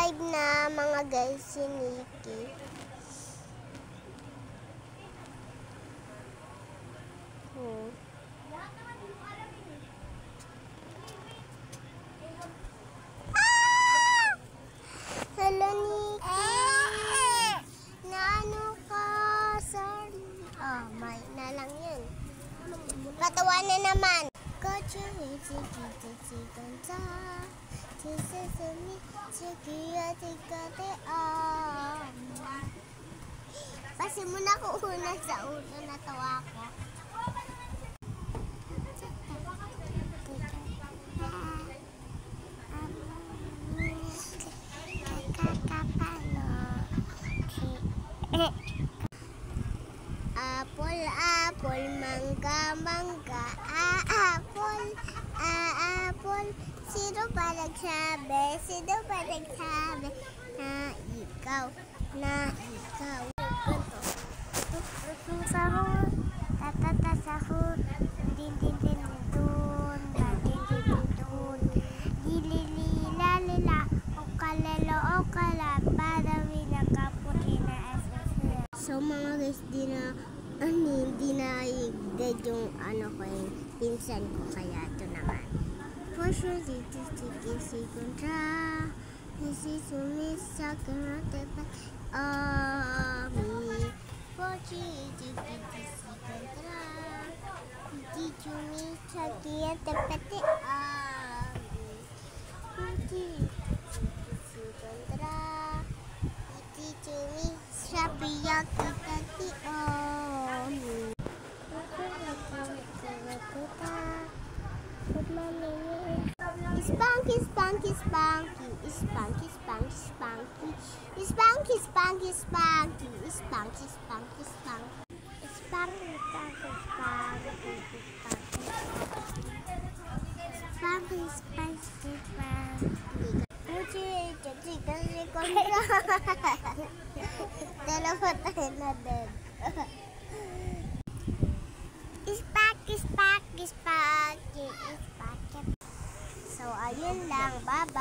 Nag-live na mga guys si Nikki. Hello Nikki. Naano ka, sir? Oh, may na lang yun. Patawa na naman. Pasi mo na ko una sa ulo, natawa ko. Apple, apple, mangga, mangga, apple, apple. Sino ba nagsabi? Sino ba nagsabi na ikaw? Na ikaw. Sahur, tatata sahur, din din din dun, din din din dun, dilili lalila, okalelo okala, para wila kaputi na asasya. So mga guys, hindi na i-dead yung ko yung pinsan ko, kaya ito naman. For sure, dito si kontra, nisi sumisa karate pa, mi. For sure, dito si kontra, dito sumisa karate pati, mi. For sure, si kontra, dito sumisa piyak kita ti, mi. Spanky, spanky, spanky, spanky, spanky, spanky, spanky, spanky, spanky, spanky, spanky, spanky, spanky, spanky, spanky, spanky. Puji, jadi kasi kontra. Dalawa tayo na din. Spanky, spanky, spanky, spanky. So, ayun lang. Bye-bye!